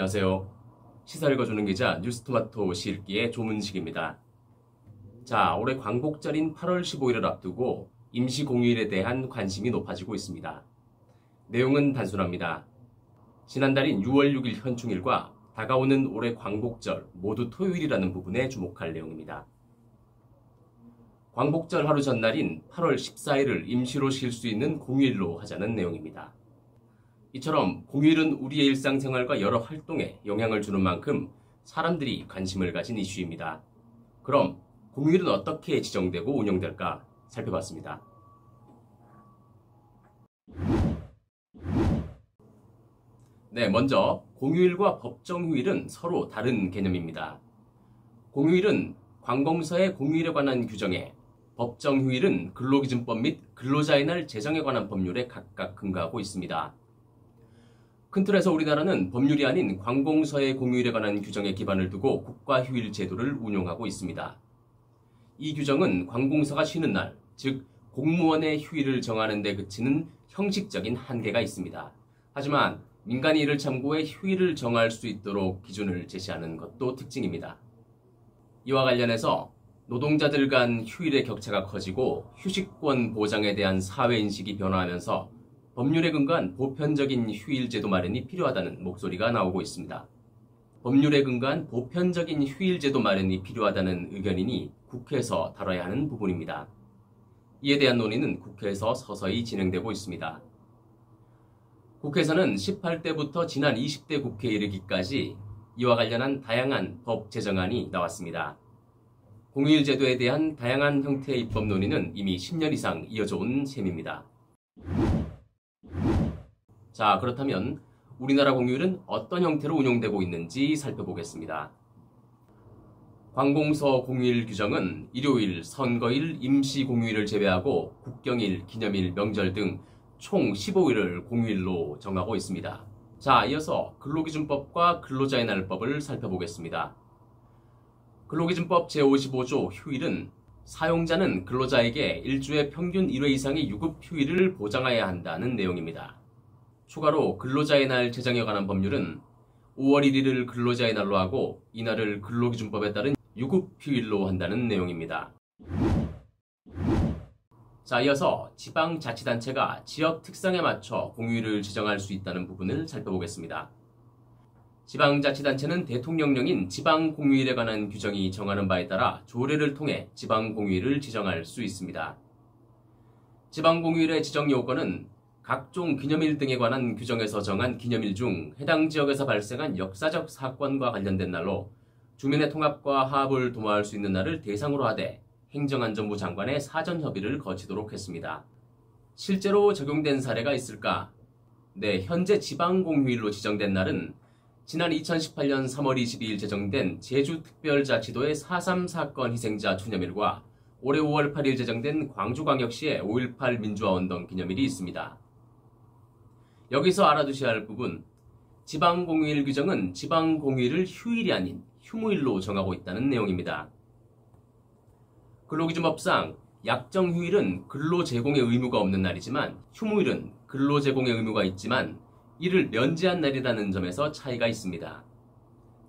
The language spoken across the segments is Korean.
안녕하세요. 시사 읽어주는 기자 뉴스토마토 시읽기의 조문식입니다. 자, 올해 광복절인 8월 15일을 앞두고 임시공휴일에 대한 관심이 높아지고 있습니다. 내용은 단순합니다. 지난달인 6월 6일 현충일과 다가오는 올해 광복절 모두 토요일이라는 부분에 주목할 내용입니다. 광복절 하루 전날인 8월 14일을 임시로 쉴 수 있는 공휴일로 하자는 내용입니다. 이처럼 공휴일은 우리의 일상생활과 여러 활동에 영향을 주는 만큼 사람들이 관심을 가진 이슈입니다. 그럼 공휴일은 어떻게 지정되고 운영될까 살펴봤습니다. 네, 먼저 공휴일과 법정휴일은 서로 다른 개념입니다. 공휴일은 관공서의 공휴일에 관한 규정에, 법정휴일은 근로기준법 및 근로자의 날 제정에 관한 법률에 각각 근거하고 있습니다. 큰 틀에서 우리나라는 법률이 아닌 관공서의 공휴일에 관한 규정에 기반을 두고 국가휴일 제도를 운용하고 있습니다. 이 규정은 관공서가 쉬는 날, 즉 공무원의 휴일을 정하는 데 그치는 형식적인 한계가 있습니다. 하지만 민간이 이를 참고해 휴일을 정할 수 있도록 기준을 제시하는 것도 특징입니다. 이와 관련해서 노동자들 간 휴일의 격차가 커지고 휴식권 보장에 대한 사회인식이 변화하면서 법률에 근거한 보편적인 휴일 제도 마련이 필요하다는 목소리가 나오고 있습니다. 법률에 근거한 보편적인 휴일 제도 마련이 필요하다는 의견이니 국회에서 다뤄야 하는 부분입니다. 이에 대한 논의는 국회에서 서서히 진행되고 있습니다. 국회에서는 18대부터 지난 20대 국회에 이르기까지 이와 관련한 다양한 법 제정안이 나왔습니다. 공휴일 제도에 대한 다양한 형태의 입법 논의는 이미 10년 이상 이어져 온 셈입니다. 자, 그렇다면 우리나라 공휴일은 어떤 형태로 운영되고 있는지 살펴보겠습니다. 관공서 공휴일 규정은 일요일, 선거일, 임시공휴일을 제외하고 국경일, 기념일, 명절 등 총 15일을 공휴일로 정하고 있습니다. 자, 이어서 근로기준법과 근로자의 날법을 살펴보겠습니다. 근로기준법 제55조 휴일은 사용자는 근로자에게 일주에 평균 1회 이상의 유급 휴일을 보장해야 한다는 내용입니다. 추가로 근로자의 날 제정에 관한 법률은 5월 1일을 근로자의 날로 하고 이날을 근로기준법에 따른 유급 휴일로 한다는 내용입니다. 자, 이어서 지방자치단체가 지역 특성에 맞춰 공휴일을 지정할 수 있다는 부분을 살펴보겠습니다. 지방자치단체는 대통령령인 지방공휴일에 관한 규정이 정하는 바에 따라 조례를 통해 지방공휴일을 지정할 수 있습니다. 지방공휴일의 지정 요건은 각종 기념일 등에 관한 규정에서 정한 기념일 중 해당 지역에서 발생한 역사적 사건과 관련된 날로 주민의 통합과 화합을 도모할 수 있는 날을 대상으로 하되 행정안전부 장관의 사전 협의를 거치도록 했습니다. 실제로 적용된 사례가 있을까? 네, 현재 지방공휴일로 지정된 날은 지난 2018년 3월 22일 제정된 제주특별자치도의 4.3 사건 희생자 추념일과 올해 5월 8일 제정된 광주광역시의 5.18 민주화운동 기념일이 있습니다. 여기서 알아두셔야 할 부분, 지방공휴일 규정은 지방공휴일을 휴일이 아닌 휴무일로 정하고 있다는 내용입니다. 근로기준법상 약정휴일은 근로 제공의 의무가 없는 날이지만 휴무일은 근로 제공의 의무가 있지만 이를 면제한 날이라는 점에서 차이가 있습니다.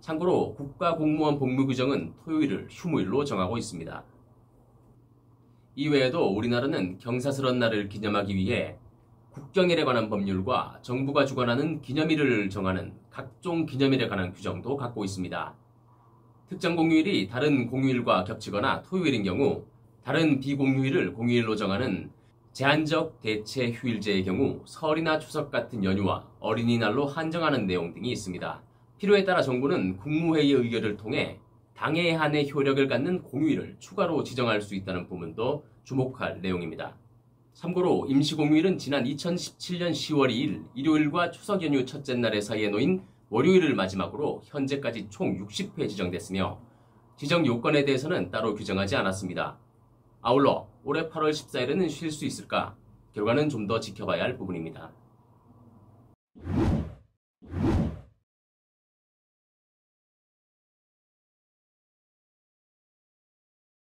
참고로 국가공무원 복무규정은 토요일을 휴무일로 정하고 있습니다. 이외에도 우리나라는 경사스런 날을 기념하기 위해 국경일에 관한 법률과 정부가 주관하는 기념일을 정하는 각종 기념일에 관한 규정도 갖고 있습니다. 특정 공휴일이 다른 공휴일과 겹치거나 토요일인 경우 다른 비공휴일을 공휴일로 정하는 제한적 대체 휴일제의 경우 설이나 추석 같은 연휴와 어린이날로 한정하는 내용 등이 있습니다. 필요에 따라 정부는 국무회의의 의결을 통해 당해에 한해 효력을 갖는 공휴일을 추가로 지정할 수 있다는 부분도 주목할 내용입니다. 참고로 임시공휴일은 지난 2017년 10월 2일 일요일과 추석 연휴 첫째 날의 사이에 놓인 월요일을 마지막으로 현재까지 총 60회 지정됐으며 지정 요건에 대해서는 따로 규정하지 않았습니다. 아울러 올해 8월 14일에는 쉴 수 있을까? 결과는 좀 더 지켜봐야 할 부분입니다.